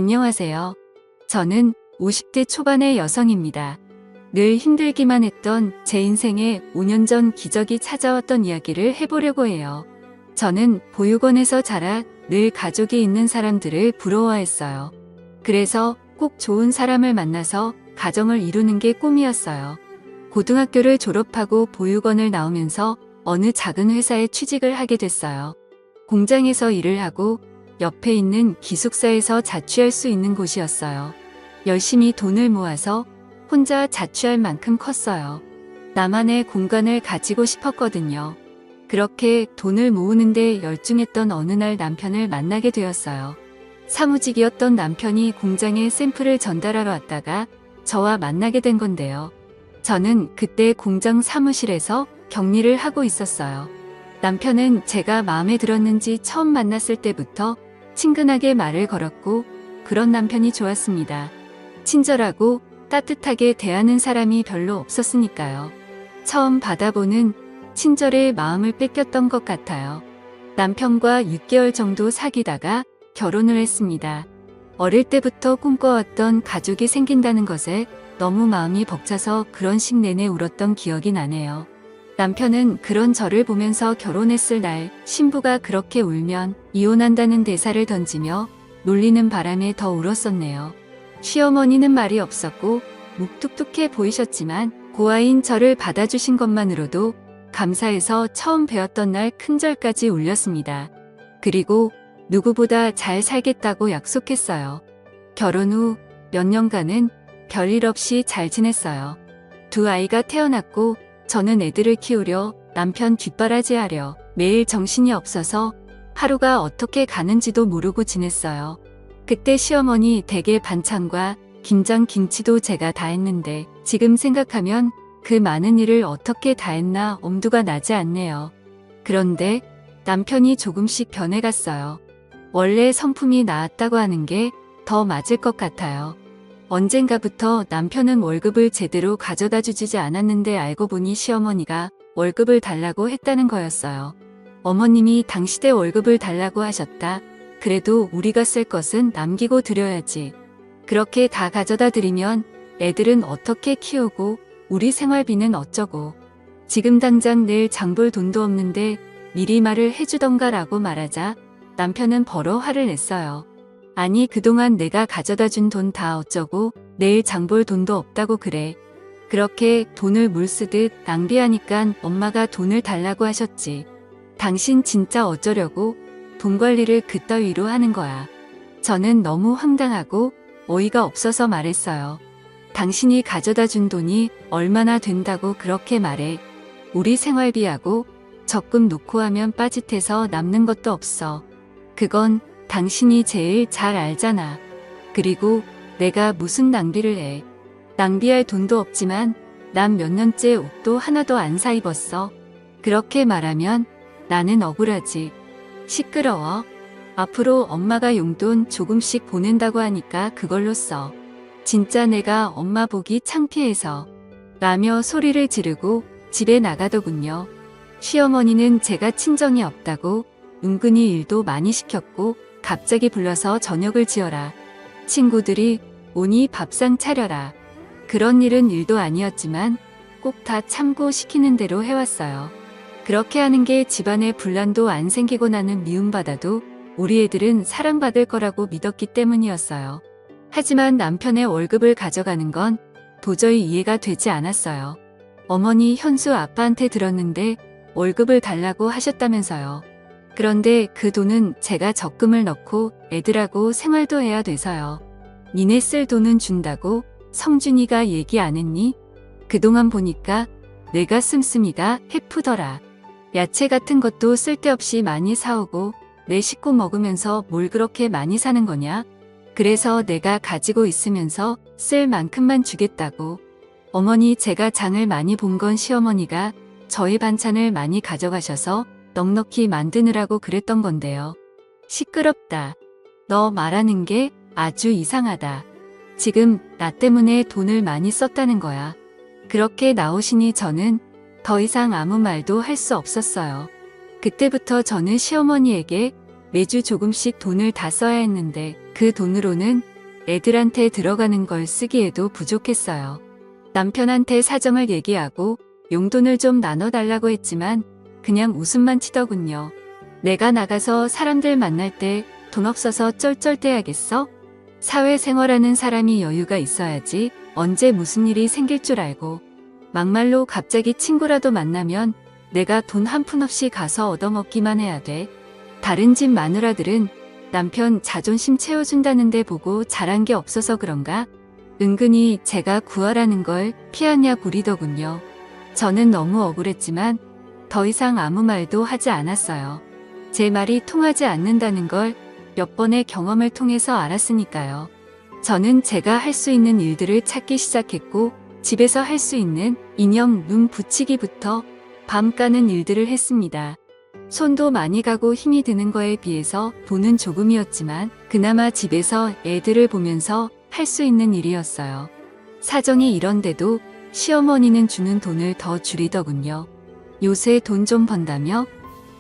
안녕하세요. 저는 50대 초반의 여성입니다. 늘 힘들기만 했던 제 인생에 5년 전 기적이 찾아왔던 이야기를 해보려고 해요. 저는 보육원에서 자라 늘 가족이 있는 사람들을 부러워했어요. 그래서 꼭 좋은 사람을 만나서 가정을 이루는 게 꿈이었어요. 고등학교를 졸업하고 보육원을 나오면서 어느 작은 회사에 취직을 하게 됐어요. 공장에서 일을 하고 옆에 있는 기숙사에서 자취할 수 있는 곳이었어요. 열심히 돈을 모아서 혼자 자취할 만큼 컸어요. 나만의 공간을 가지고 싶었거든요. 그렇게 돈을 모으는데 열중했던 어느 날 남편을 만나게 되었어요. 사무직이었던 남편이 공장에 샘플을 전달하러 왔다가 저와 만나게 된 건데요. 저는 그때 공장 사무실에서 격리를 하고 있었어요. 남편은 제가 마음에 들었는지 처음 만났을 때부터 친근하게 말을 걸었고 그런 남편이 좋았습니다. 친절하고 따뜻하게 대하는 사람이 별로 없었으니까요. 처음 받아보는 친절의 마음을 뺏겼던 것 같아요. 남편과 6개월 정도 사귀다가 결혼을 했습니다. 어릴 때부터 꿈꿔왔던 가족이 생긴다는 것에 너무 마음이 벅차서 그런 식 내내 울었던 기억이 나네요. 남편은 그런 저를 보면서 결혼했을 날 신부가 그렇게 울면 이혼한다는 대사를 던지며 놀리는 바람에 더 울었었네요. 시어머니는 말이 없었고 묵뚝뚝해 보이셨지만 고아인 저를 받아주신 것만으로도 감사해서 처음 배웠던 날 큰절까지 울렸습니다. 그리고 누구보다 잘 살겠다고 약속했어요. 결혼 후 몇 년간은 별일 없이 잘 지냈어요. 두 아이가 태어났고 저는 애들을 키우려 남편 뒷바라지하려 매일 정신이 없어서 하루가 어떻게 가는지도 모르고 지냈어요. 그때 시어머니 댁의 반찬과 김장 김치도 제가 다 했는데 지금 생각하면 그 많은 일을 어떻게 다 했나 엄두가 나지 않네요. 그런데 남편이 조금씩 변해갔어요. 원래 성품이 나았다고 하는 게 더 맞을 것 같아요. 언젠가부터 남편은 월급을 제대로 가져다 주지 않았는데 알고 보니 시어머니가 월급을 달라고 했다는 거였어요. 어머님이 당시대 월급을 달라고 하셨다. 그래도 우리가 쓸 것은 남기고 드려야지. 그렇게 다 가져다 드리면 애들은 어떻게 키우고 우리 생활비는 어쩌고. 지금 당장 내일 장볼 돈도 없는데 미리 말을 해주던가 라고 말하자 남편은 버러 화를 냈어요. 아니 그동안 내가 가져다 준 돈 다 어쩌고 내일 장볼 돈도 없다고 그래. 그렇게 돈을 물 쓰듯 낭비하니까 엄마가 돈을 달라고 하셨지. 당신 진짜 어쩌려고 돈 관리를 그따위로 하는 거야. 저는 너무 황당하고 어이가 없어서 말했어요. 당신이 가져다 준 돈이 얼마나 된다고 그렇게 말해. 우리 생활비하고 적금 놓고 하면 빠짓해서 남는 것도 없어. 그건 당신이 제일 잘 알잖아. 그리고 내가 무슨 낭비를 해. 낭비할 돈도 없지만 난 몇 년째 옷도 하나도 안 사 입었어. 그렇게 말하면 나는 억울하지. 시끄러워. 앞으로 엄마가 용돈 조금씩 보낸다고 하니까 그걸로 써. 진짜 내가 엄마 보기 창피해서. 라며 소리를 지르고 집에 나가더군요. 시어머니는 제가 친정이 없다고 은근히 일도 많이 시켰고 갑자기 불러서 저녁을 지어라. 친구들이 오니 밥상 차려라. 그런 일은 일도 아니었지만 꼭 다 참고 시키는 대로 해왔어요. 그렇게 하는 게 집안에 분란도 안 생기고 나는 미움받아도 우리 애들은 사랑받을 거라고 믿었기 때문이었어요. 하지만 남편의 월급을 가져가는 건 도저히 이해가 되지 않았어요. 어머니 현수 아빠한테 들었는데 월급을 달라고 하셨다면서요. 그런데 그 돈은 제가 적금을 넣고 애들하고 생활도 해야 돼서요. 니네 쓸 돈은 준다고 성준이가 얘기 안 했니? 그동안 보니까 내가 씀씀이가 해프더라. 야채 같은 것도 쓸데없이 많이 사오고 내 식구 먹으면서 뭘 그렇게 많이 사는 거냐? 그래서 내가 가지고 있으면서 쓸 만큼만 주겠다고. 어머니 제가 장을 많이 본 건 시어머니가 저희 반찬을 많이 가져가셔서 넉넉히 만드느라고 그랬던 건데요. 시끄럽다. 너 말하는 게 아주 이상하다. 지금 나 때문에 돈을 많이 썼다는 거야. 그렇게 나오시니 저는 더 이상 아무 말도 할 수 없었어요. 그때부터 저는 시어머니에게 매주 조금씩 돈을 다 써야 했는데 그 돈으로는 애들한테 들어가는 걸 쓰기에도 부족했어요. 남편한테 사정을 얘기하고 용돈을 좀 나눠달라고 했지만 그냥 웃음만 치더군요. 내가 나가서 사람들 만날 때 돈 없어서 쩔쩔대야겠어? 사회생활하는 사람이 여유가 있어야지 언제 무슨 일이 생길 줄 알고 막말로 갑자기 친구라도 만나면 내가 돈 한 푼 없이 가서 얻어먹기만 해야 돼. 다른 집 마누라들은 남편 자존심 채워준다는데 보고 잘한 게 없어서 그런가? 은근히 제가 구하라는 걸 피하냐 부리더군요. 저는 너무 억울했지만 더 이상 아무 말도 하지 않았어요. 제 말이 통하지 않는다는 걸 몇 번의 경험을 통해서 알았으니까요. 저는 제가 할 수 있는 일들을 찾기 시작했고 집에서 할 수 있는 인형 눈 붙이기부터 밤 까는 일들을 했습니다. 손도 많이 가고 힘이 드는 거에 비해서 돈은 조금이었지만 그나마 집에서 애들을 보면서 할 수 있는 일이었어요. 사정이 이런데도 시어머니는 주는 돈을 더 줄이더군요. 요새 돈 좀 번다며?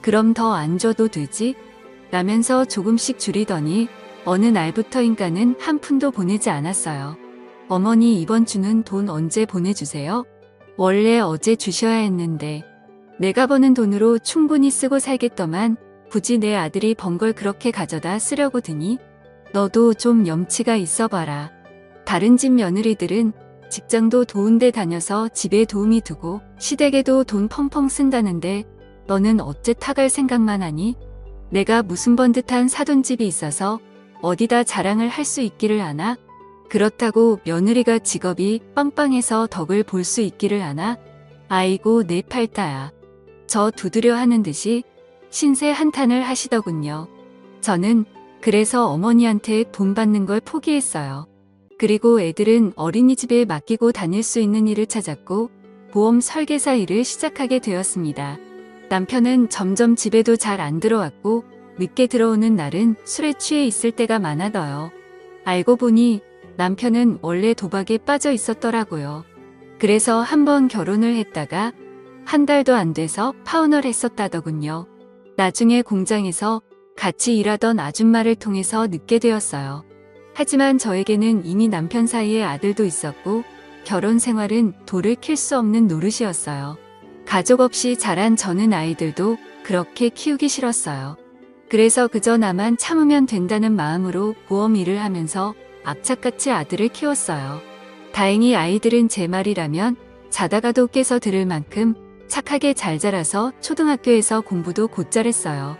그럼 더 안 줘도 되지? 라면서 조금씩 줄이더니 어느 날부터인가는 한 푼도 보내지 않았어요. 어머니 이번 주는 돈 언제 보내주세요? 원래 어제 주셔야 했는데 내가 버는 돈으로 충분히 쓰고 살겠더만 굳이 내 아들이 번 걸 그렇게 가져다 쓰려고 드니? 너도 좀 염치가 있어봐라. 다른 집 며느리들은 직장도 좋은데 다녀서 집에 도움이 되고 시댁에도 돈 펑펑 쓴다는데 너는 어째 타갈 생각만 하니? 내가 무슨 번듯한 사돈집이 있어서 어디다 자랑을 할 수 있기를 아나? 그렇다고 며느리가 직업이 빵빵해서 덕을 볼 수 있기를 아나? 아이고 내 팔다야. 저 두드려 하는 듯이 신세 한탄을 하시더군요. 저는 그래서 어머니한테 돈 받는 걸 포기했어요. 그리고 애들은 어린이집에 맡기고 다닐 수 있는 일을 찾았고 보험 설계사 일을 시작하게 되었습니다. 남편은 점점 집에도 잘 안 들어왔고 늦게 들어오는 날은 술에 취해 있을 때가 많아져요. 알고 보니 남편은 원래 도박에 빠져 있었더라고요. 그래서 한번 결혼을 했다가 한 달도 안 돼서 파혼을 했었다더군요. 나중에 공장에서 같이 일하던 아줌마를 통해서 늦게 되었어요. 하지만 저에게는 이미 남편 사이에 아들도 있었고 결혼 생활은 돌을 킬 수 없는 노릇이었어요. 가족 없이 자란 저는 아이들도 그렇게 키우기 싫었어요. 그래서 그저 나만 참으면 된다는 마음으로 보험 일을 하면서 악착같이 아들을 키웠어요. 다행히 아이들은 제 말이라면 자다가도 깨서 들을 만큼 착하게 잘 자라서 초등학교에서 공부도 곧잘했어요.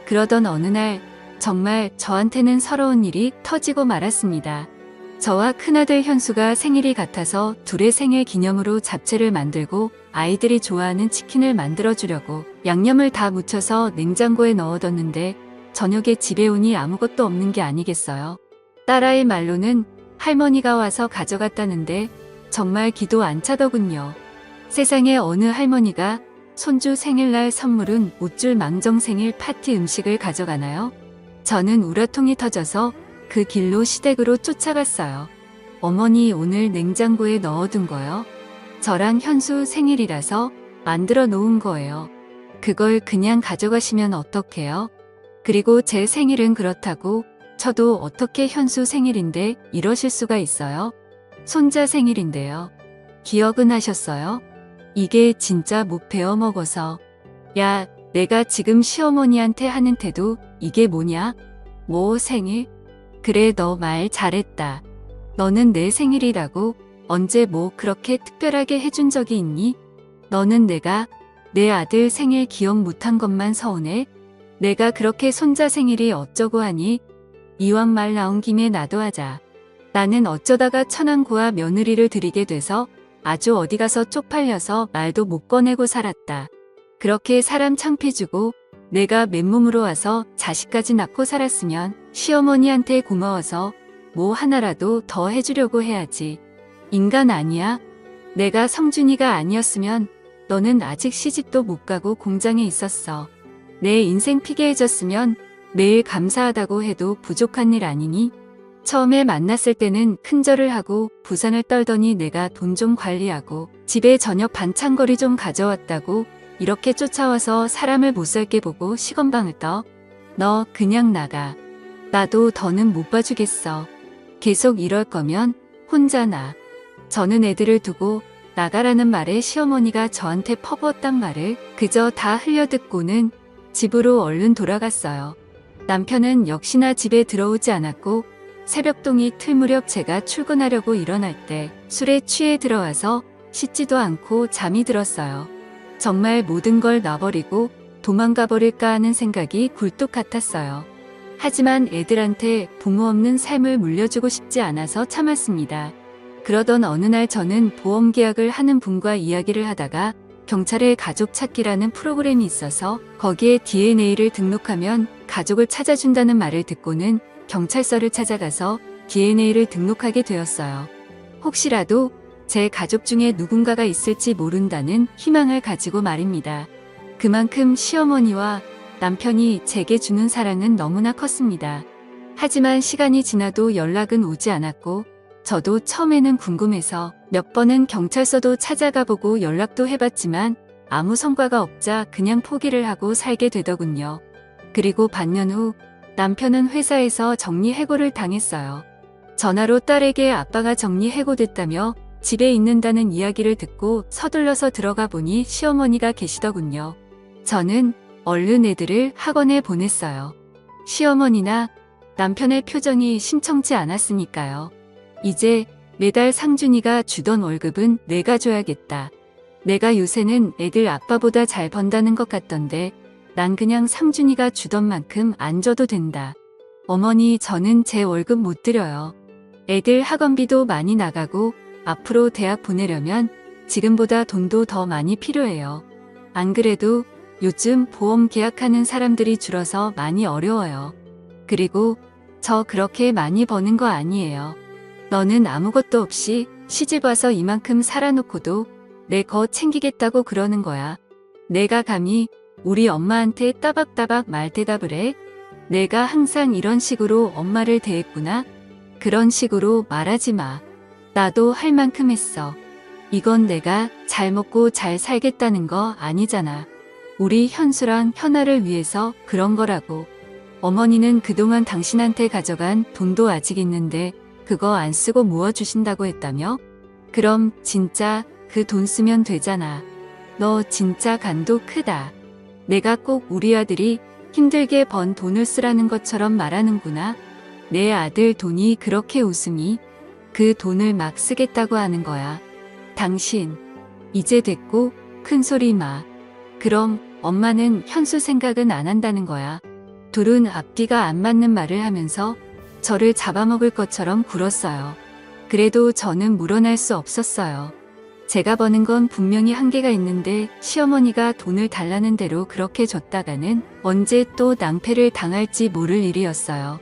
그러던 어느 날 정말 저한테는 서러운 일이 터지고 말았습니다. 저와 큰아들 현수가 생일이 같아서 둘의 생일 기념으로 잡채를 만들고 아이들이 좋아하는 치킨을 만들어주려고 양념을 다 묻혀서 냉장고에 넣어뒀는데 저녁에 집에 오니 아무것도 없는 게 아니겠어요. 딸아이 말로는 할머니가 와서 가져갔다는데 정말 기도 안 차더군요. 세상에 어느 할머니가 손주 생일날 선물은 못줄 망정 생일 파티 음식을 가져가나요? 저는 우라통이 터져서 그 길로 시댁으로 쫓아갔어요. 어머니 오늘 냉장고에 넣어둔 거요. 저랑 현수 생일이라서 만들어 놓은 거예요. 그걸 그냥 가져가시면 어떡해요? 그리고 제 생일은 그렇다고 저도 어떻게 현수 생일인데 이러실 수가 있어요? 손자 생일인데요. 기억은 하셨어요? 이게 진짜 못 배워 먹어서. 야, 내가 지금 시어머니한테 하는 태도 이게 뭐냐? 뭐 생일? 그래 너 말 잘했다. 너는 내 생일이라고 언제 뭐 그렇게 특별하게 해준 적이 있니? 너는 내가 내 아들 생일 기억 못한 것만 서운해? 내가 그렇게 손자 생일이 어쩌고 하니? 이왕 말 나온 김에 나도 하자. 나는 어쩌다가 천안고아 며느리를 들이게 돼서 아주 어디 가서 쪽팔려서 말도 못 꺼내고 살았다. 그렇게 사람 창피주고 내가 맨몸으로 와서 자식까지 낳고 살았으면 시어머니한테 고마워서 뭐 하나라도 더 해주려고 해야지. 인간 아니야? 내가 성준이가 아니었으면 너는 아직 시집도 못 가고 공장에 있었어. 내 인생 피폐해졌으면 매일 감사하다고 해도 부족한 일 아니니? 처음에 만났을 때는 큰절을 하고 부산을 떨더니 내가 돈 좀 관리하고 집에 저녁 반찬거리 좀 가져왔다고 이렇게 쫓아와서 사람을 못살게 보고 시건방을 떠. 너 그냥 나가. 나도 더는 못 봐주겠어. 계속 이럴 거면 혼자 나. 저는 애들을 두고 나가라는 말에 시어머니가 저한테 퍼부었단 말을 그저 다 흘려듣고는 집으로 얼른 돌아갔어요. 남편은 역시나 집에 들어오지 않았고 새벽동이 틀 무렵 제가 출근하려고 일어날 때 술에 취해 들어와서 씻지도 않고 잠이 들었어요. 정말 모든 걸 놔버리고 도망가 버릴까 하는 생각이 굴뚝 같았어요. 하지만 애들한테 부모 없는 삶을 물려주고 싶지 않아서 참았습니다. 그러던 어느 날 저는 보험 계약을 하는 분과 이야기를 하다가 경찰의 가족 찾기라는 프로그램이 있어서 거기에 DNA를 등록하면 가족을 찾아준다는 말을 듣고는 경찰서를 찾아가서 DNA를 등록하게 되었어요. 혹시라도 제 가족 중에 누군가가 있을지 모른다는 희망을 가지고 말입니다. 그만큼 시어머니와 남편이 제게 주는 사랑은 너무나 컸습니다. 하지만 시간이 지나도 연락은 오지 않았고 저도 처음에는 궁금해서 몇 번은 경찰서도 찾아가 보고 연락도 해봤지만 아무 성과가 없자 그냥 포기를 하고 살게 되더군요. 그리고 반년 후 남편은 회사에서 정리해고를 당했어요. 전화로 딸에게 아빠가 정리해고됐다며 집에 있는다는 이야기를 듣고 서둘러서 들어가 보니 시어머니가 계시더군요. 저는 얼른 애들을 학원에 보냈어요. 시어머니나 남편의 표정이 심청치 않았으니까요. 이제 매달 상준이가 주던 월급은 내가 줘야겠다. 내가 요새는 애들 아빠보다 잘 번다는 것 같던데 난 그냥 상준이가 주던 만큼 안 줘도 된다. 어머니, 저는 제 월급 못 드려요. 애들 학원비도 많이 나가고 앞으로 대학 보내려면 지금보다 돈도 더 많이 필요해요. 안 그래도 요즘 보험 계약하는 사람들이 줄어서 많이 어려워요. 그리고 저 그렇게 많이 버는 거 아니에요. 너는 아무것도 없이 시집와서 이만큼 살아놓고도 내 거 챙기겠다고 그러는 거야. 내가 감히 우리 엄마한테 따박따박 말대답을 해? 내가 항상 이런 식으로 엄마를 대했구나? 그런 식으로 말하지 마. 나도 할 만큼 했어. 이건 내가 잘 먹고 잘 살겠다는 거 아니잖아. 우리 현수랑 현아를 위해서 그런 거라고. 어머니는 그동안 당신한테 가져간 돈도 아직 있는데 그거 안 쓰고 모아주신다고 했다며? 그럼 진짜 그 돈 쓰면 되잖아. 너 진짜 간도 크다. 내가 꼭 우리 아들이 힘들게 번 돈을 쓰라는 것처럼 말하는구나. 내 아들 돈이 그렇게 웃음이 그 돈을 막 쓰겠다고 하는 거야. 당신 이제 됐고 큰 소리 마. 그럼 엄마는 현수 생각은 안 한다는 거야. 둘은 앞뒤가 안 맞는 말을 하면서 저를 잡아먹을 것처럼 굴었어요. 그래도 저는 물어날 수 없었어요. 제가 버는 건 분명히 한계가 있는데 시어머니가 돈을 달라는 대로 그렇게 줬다가는 언제 또 낭패를 당할지 모를 일이었어요.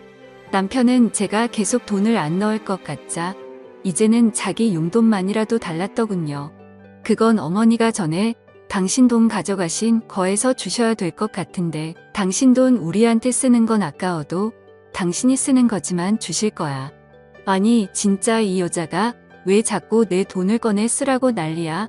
남편은 제가 계속 돈을 안 넣을 것 같자 이제는 자기 용돈만이라도 달랐더군요. 그건 어머니가 전에 당신 돈 가져가신 거에서 주셔야 될 것 같은데 당신 돈 우리한테 쓰는 건 아까워도 당신이 쓰는 거지만 주실 거야. 아니 진짜 이 여자가 왜 자꾸 내 돈을 꺼내 쓰라고 난리야.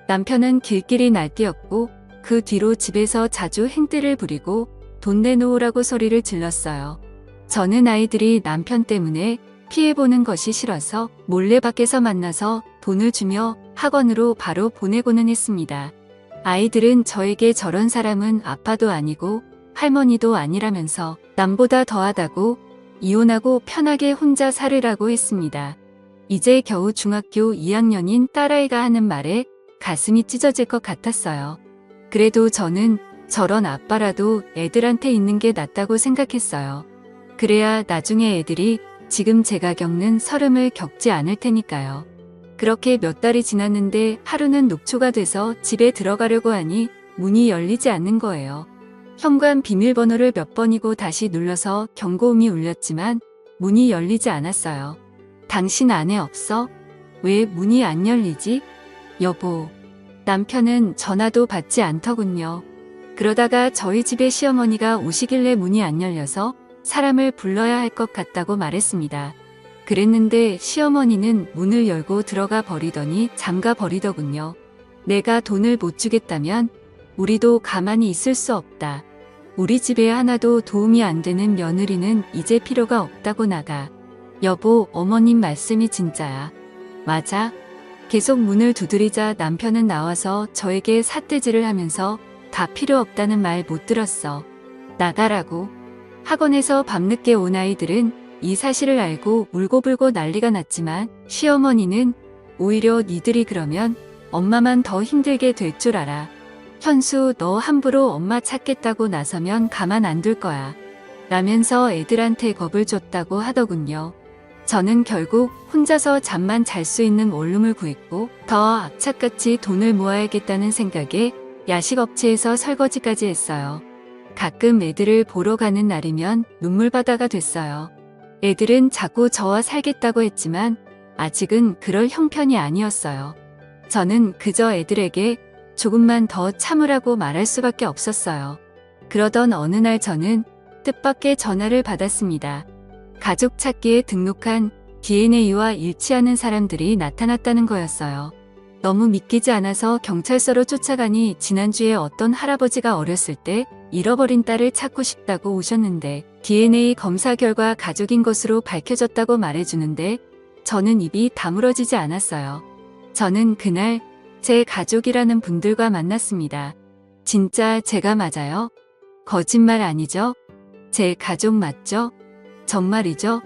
남편은 길길이 날뛰었고 그 뒤로 집에서 자주 행패를 부리고 돈 내놓으라고 소리를 질렀어요. 저는 아이들이 남편 때문에 피해보는 것이 싫어서 몰래 밖에서 만나서 돈을 주며 학원으로 바로 보내고는 했습니다. 아이들은 저에게 저런 사람은 아빠도 아니고 할머니도 아니라면서 남보다 더하다고 이혼하고 편하게 혼자 살으라고 했습니다. 이제 겨우 중학교 2학년인 딸아이가 하는 말에 가슴이 찢어질 것 같았어요. 그래도 저는 저런 아빠라도 애들한테 있는 게 낫다고 생각했어요. 그래야 나중에 애들이 지금 제가 겪는 서름을 겪지 않을 테니까요. 그렇게 몇 달이 지났는데 하루는 녹초가 돼서 집에 들어가려고 하니 문이 열리지 않는 거예요. 현관 비밀번호를 몇 번이고 다시 눌러서 경고음이 울렸지만 문이 열리지 않았어요. 당신 안에 없어? 왜 문이 안 열리지? 여보. 남편은 전화도 받지 않더군요. 그러다가 저희 집에 시어머니가 오시길래 문이 안 열려서 사람을 불러야 할 것 같다고 말했습니다. 그랬는데 시어머니는 문을 열고 들어가 버리더니 잠가 버리더군요. 내가 돈을 못 주겠다면 우리도 가만히 있을 수 없다. 우리 집에 하나도 도움이 안 되는 며느리는 이제 필요가 없다고 나가. 여보, 어머님 말씀이 진짜야. 맞아. 계속 문을 두드리자 남편은 나와서 저에게 삿대질을 하면서 다 필요 없다는 말 못 들었어. 나가라고. 학원에서 밤늦게 온 아이들은 이 사실을 알고 울고불고 난리가 났지만 시어머니는 오히려 니들이 그러면 엄마만 더 힘들게 될 줄 알아. 현수, 너 함부로 엄마 찾겠다고 나서면 가만 안 둘 거야. 라면서 애들한테 겁을 줬다고 하더군요. 저는 결국 혼자서 잠만 잘 수 있는 원룸을 구했고 더 악착같이 돈을 모아야겠다는 생각에 야식업체에서 설거지까지 했어요. 가끔 애들을 보러 가는 날이면 눈물바다가 됐어요. 애들은 자꾸 저와 살겠다고 했지만 아직은 그럴 형편이 아니었어요. 저는 그저 애들에게 조금만 더 참으라고 말할 수밖에 없었어요. 그러던 어느 날 저는 뜻밖의 전화를 받았습니다. 가족 찾기에 등록한 DNA와 일치하는 사람들이 나타났다는 거였어요. 너무 믿기지 않아서 경찰서로 쫓아가니 지난주에 어떤 할아버지가 어렸을 때 잃어버린 딸을 찾고 싶다고 오셨는데 DNA 검사 결과 가족인 것으로 밝혀졌다고 말해주는데 저는 입이 다물어지지 않았어요. 저는 그날 제 가족이라는 분들과 만났습니다. 진짜 제가 맞아요? 거짓말 아니죠? 제 가족 맞죠? 정말이죠?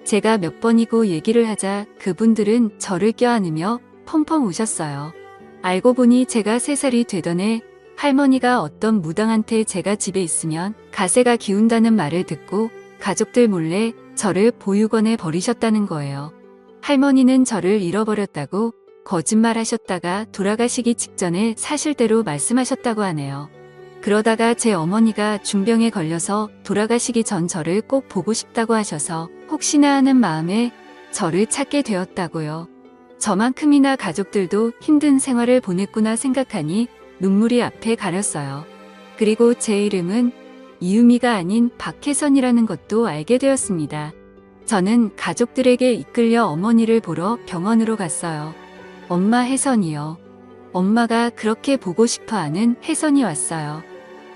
제가 몇 번이고 얘기를 하자 그분들은 저를 껴안으며 펑펑 우셨어요. 알고 보니 제가 3살이 되던 해 할머니가 어떤 무당한테 제가 집에 있으면 가세가 기운다는 말을 듣고 가족들 몰래 저를 보육원에 버리셨다는 거예요. 할머니는 저를 잃어버렸다고 거짓말하셨다가 돌아가시기 직전에 사실대로 말씀하셨다고 하네요. 그러다가 제 어머니가 중병에 걸려서 돌아가시기 전 저를 꼭 보고 싶다고 하셔서 혹시나 하는 마음에 저를 찾게 되었다고요. 저만큼이나 가족들도 힘든 생활을 보냈구나 생각하니 눈물이 앞에 가렸어요. 그리고 제 이름은 이유미가 아닌 박혜선이라는 것도 알게 되었습니다. 저는 가족들에게 이끌려 어머니를 보러 병원으로 갔어요. 엄마 혜선이요. 엄마가 그렇게 보고 싶어하는 혜선이 왔어요.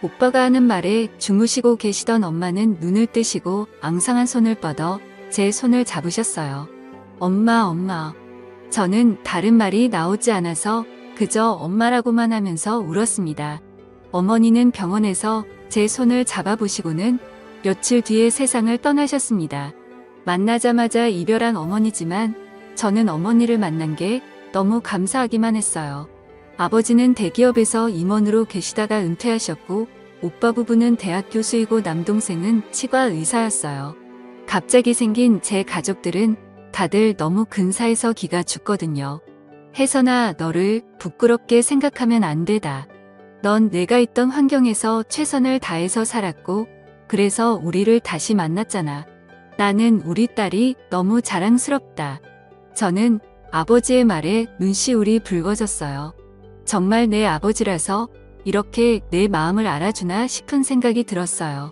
오빠가 하는 말에 주무시고 계시던 엄마는 눈을 뜨시고 앙상한 손을 뻗어 제 손을 잡으셨어요. 엄마. 저는 다른 말이 나오지 않아서 그저 엄마라고만 하면서 울었습니다. 어머니는 병원에서 제 손을 잡아보시고는 며칠 뒤에 세상을 떠나셨습니다. 만나자마자 이별한 어머니지만 저는 어머니를 만난 게 너무 감사하기만 했어요. 아버지는 대기업에서 임원으로 계시다가 은퇴하셨고 오빠 부부는 대학 교수이고 남동생은 치과 의사였어요. 갑자기 생긴 제 가족들은 다들 너무 근사해서 기가 죽거든요. 혜선아, 너를 부끄럽게 생각하면 안 되다. 넌 내가 있던 환경에서 최선을 다해서 살았고 그래서 우리를 다시 만났잖아. 나는 우리 딸이 너무 자랑스럽다. 저는 아버지의 말에 눈시울이 붉어졌어요. 정말 내 아버지라서 이렇게 내 마음을 알아주나 싶은 생각이 들었어요.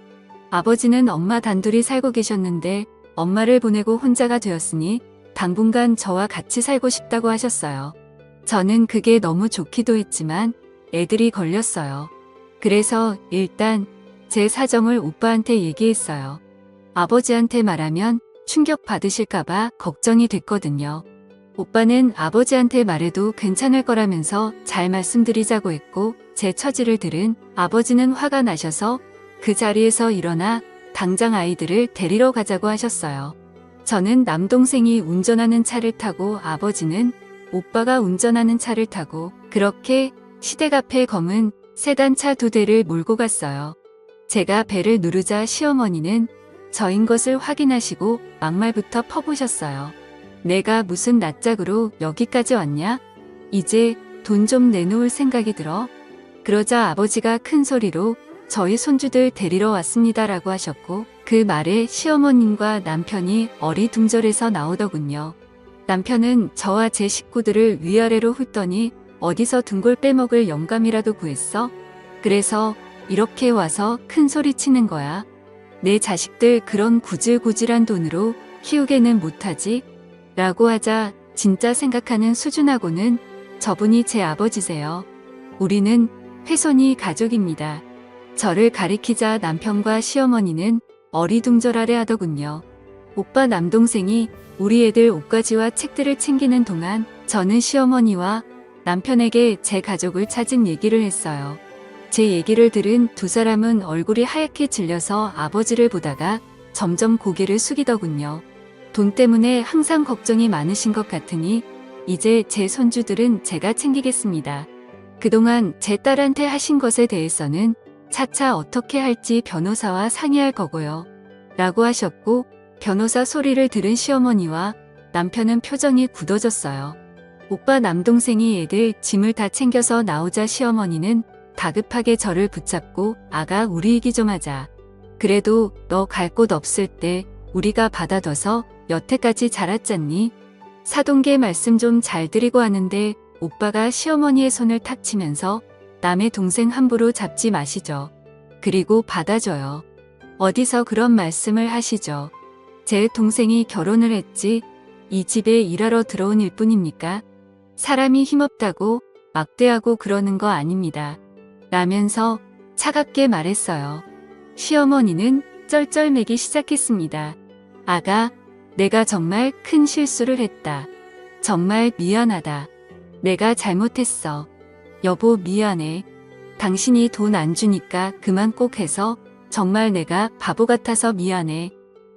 아버지는 엄마 단둘이 살고 계셨는데 엄마를 보내고 혼자가 되었으니 당분간 저와 같이 살고 싶다고 하셨어요. 저는 그게 너무 좋기도 했지만 애들이 걸렸어요. 그래서 일단 제 사정을 오빠한테 얘기했어요. 아버지한테 말하면 충격 받으실까봐 걱정이 됐거든요. 오빠는 아버지한테 말해도 괜찮을 거라면서 잘 말씀드리자고 했고 제 처지를 들은 아버지는 화가 나셔서 그 자리에서 일어나 당장 아이들을 데리러 가자고 하셨어요. 저는 남동생이 운전하는 차를 타고 아버지는 오빠가 운전하는 차를 타고 그렇게 시댁 앞에 검은 세단차 2대를 몰고 갔어요. 제가 배를 누르자 시어머니는 저인 것을 확인하시고 막말부터 퍼부으셨어요. 내가 무슨 낯짝으로 여기까지 왔냐? 이제 돈 좀 내놓을 생각이 들어? 그러자 아버지가 큰 소리로 저희 손주들 데리러 왔습니다라고 하셨고 그 말에 시어머님과 남편이 어리둥절해서 나오더군요. 남편은 저와 제 식구들을 위아래로 훑더니 어디서 등골 빼먹을 영감이라도 구했어? 그래서 이렇게 와서 큰 소리 치는 거야. 내 자식들 그런 구질구질한 돈으로 키우게는 못하지? 라고 하자 진짜 생각하는 수준하고는 저분이 제 아버지세요. 우리는 훼손이 가족입니다. 저를 가리키자 남편과 시어머니는 어리둥절하려 하더군요. 오빠 남동생이 우리 애들 옷가지와 책들을 챙기는 동안 저는 시어머니와 남편에게 제 가족을 찾은 얘기를 했어요. 제 얘기를 들은 두 사람은 얼굴이 하얗게 질려서 아버지를 보다가 점점 고개를 숙이더군요. 돈 때문에 항상 걱정이 많으신 것 같으니 이제 제 손주들은 제가 챙기겠습니다. 그동안 제 딸한테 하신 것에 대해서는 차차 어떻게 할지 변호사와 상의할 거고요. 라고 하셨고 변호사 소리를 들은 시어머니와 남편은 표정이 굳어졌어요. 오빠 남동생이 애들 짐을 다 챙겨서 나오자 시어머니는 다급하게 저를 붙잡고 아가 우리 얘기 좀 하자. 그래도 너 갈 곳 없을 때 우리가 받아둬서 여태까지 자랐잖니? 사돈계 말씀 좀 잘 드리고 하는데 오빠가 시어머니의 손을 탁 치면서 남의 동생 함부로 잡지 마시죠. 그리고 받아줘요. 어디서 그런 말씀을 하시죠. 제 동생이 결혼을 했지 이 집에 일하러 들어온 일뿐입니까? 사람이 힘없다고 막대하고 그러는 거 아닙니다. 라면서 차갑게 말했어요. 시어머니는 쩔쩔매기 시작했습니다. 아가, 내가 정말 큰 실수를 했다. 정말 미안하다. 내가 잘못했어. 여보 미안해. 당신이 돈 안 주니까 그만 꼭 해서 정말 내가 바보 같아서 미안해.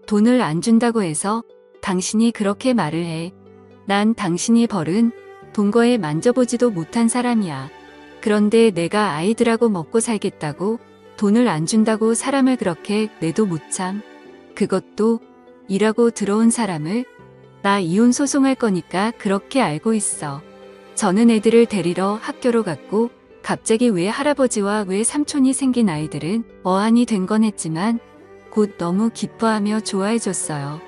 돈을 안 준다고 해서 당신이 그렇게 말을 해. 난 당신이 벌은 돈 거에 만져보지도 못한 사람이야. 그런데 내가 아이들하고 먹고 살겠다고 돈을 안 준다고 사람을 그렇게 내도 못 참. 그것도 일하고 들어온 사람을. 나 이혼 소송할 거니까 그렇게 알고 있어. 저는 애들을 데리러 학교로 갔고 갑자기 왜 할아버지와 왜 삼촌이 생긴 아이들은 어안이 된 건 했지만 곧 너무 기뻐하며 좋아해줬어요.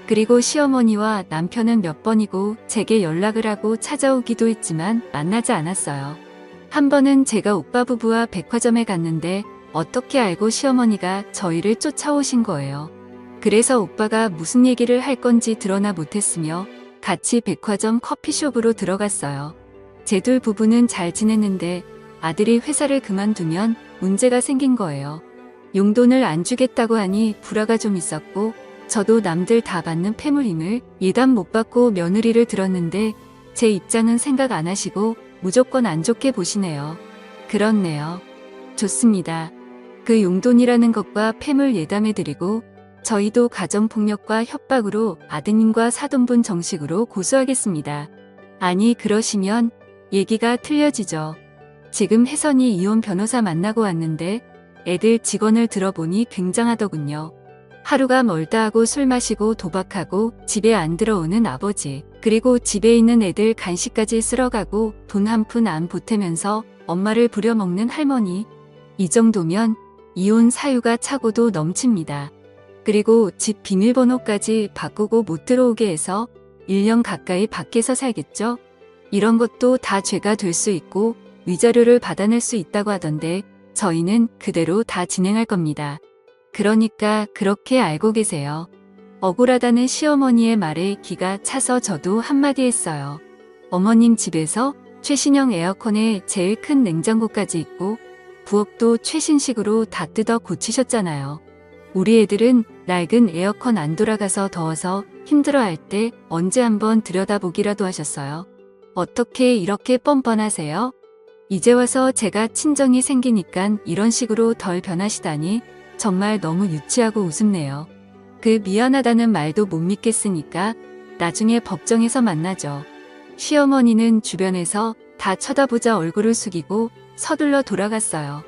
그리고 시어머니와 남편은 몇 번이고 제게 연락을 하고 찾아오기도 했지만 만나지 않았어요. 한 번은 제가 오빠 부부와 백화점에 갔는데 어떻게 알고 시어머니가 저희를 쫓아오신 거예요. 그래서 오빠가 무슨 얘기를 할 건지 드러나 못했으며 같이 백화점 커피숍으로 들어갔어요. 제 둘 부부는 잘 지냈는데 아들이 회사를 그만두면 문제가 생긴 거예요. 용돈을 안 주겠다고 하니 불화가 좀 있었고 저도 남들 다 받는 패물임을 예단 못 받고 며느리를 들었는데 제 입장은 생각 안 하시고 무조건 안 좋게 보시네요. 그렇네요. 좋습니다. 그 용돈이라는 것과 패물 예담해드리고 저희도 가정폭력과 협박으로 아드님과 사돈분 정식으로 고소하겠습니다. 아니 그러시면 얘기가 틀려지죠. 지금 혜선이 이혼 변호사 만나고 왔는데 애들 직원을 들어보니 굉장하더군요. 하루가 멀다 하고 술 마시고 도박하고 집에 안 들어오는 아버지, 그리고 집에 있는 애들 간식까지 쓸어가고 돈 한 푼 안 보태면서 엄마를 부려먹는 할머니. 이 정도면 이혼 사유가 차고도 넘칩니다. 그리고 집 비밀번호까지 바꾸고 못 들어오게 해서 1년 가까이 밖에서 살겠죠? 이런 것도 다 죄가 될 수 있고 위자료를 받아낼 수 있다고 하던데 저희는 그대로 다 진행할 겁니다. 그러니까 그렇게 알고 계세요. 억울하다는 시어머니의 말에 기가 차서 저도 한마디 했어요. 어머님 집에서 최신형 에어컨에 제일 큰 냉장고까지 있고 부엌도 최신식으로 다 뜯어 고치셨잖아요. 우리 애들은 낡은 에어컨 안 돌아가서 더워서 힘들어할 때 언제 한번 들여다보기라도 하셨어요. 어떻게 이렇게 뻔뻔하세요? 이제 와서 제가 친정이 생기니깐 이런 식으로 덜 변하시다니 정말 너무 유치하고 우습네요. 그 미안하다는 말도 못 믿겠으니까 나중에 법정에서 만나죠. 시어머니는 주변에서 다 쳐다보자 얼굴을 숙이고 서둘러 돌아갔어요.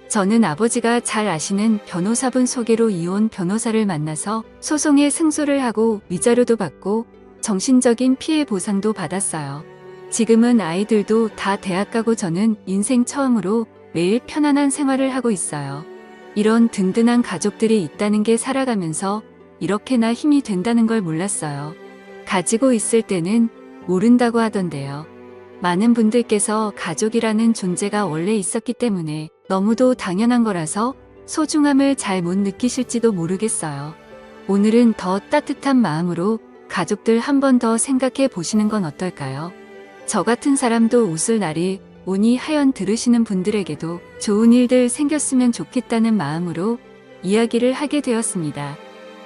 저는 아버지가 잘 아시는 변호사분 소개로 이혼 변호사를 만나서 소송에 승소를 하고 위자료도 받고 정신적인 피해 보상도 받았어요. 지금은 아이들도 다 대학 가고 저는 인생 처음으로 매일 편안한 생활을 하고 있어요. 이런 든든한 가족들이 있다는 게 살아가면서 이렇게나 힘이 된다는 걸 몰랐어요. 가지고 있을 때는 모른다고 하던데요. 많은 분들께서 가족이라는 존재가 원래 있었기 때문에 너무도 당연한 거라서 소중함을 잘 못 느끼실지도 모르겠어요. 오늘은 더 따뜻한 마음으로 가족들 한 번 더 생각해 보시는 건 어떨까요? 저 같은 사람도 웃을 날이 오니 하연 들으시는 분들에게도 좋은 일들 생겼으면 좋겠다는 마음으로 이야기를 하게 되었습니다.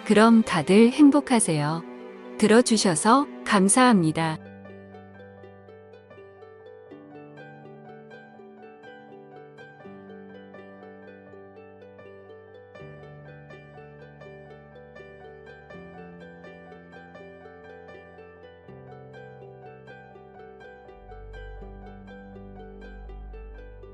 그럼 다들 행복하세요. 들어주셔서 감사합니다.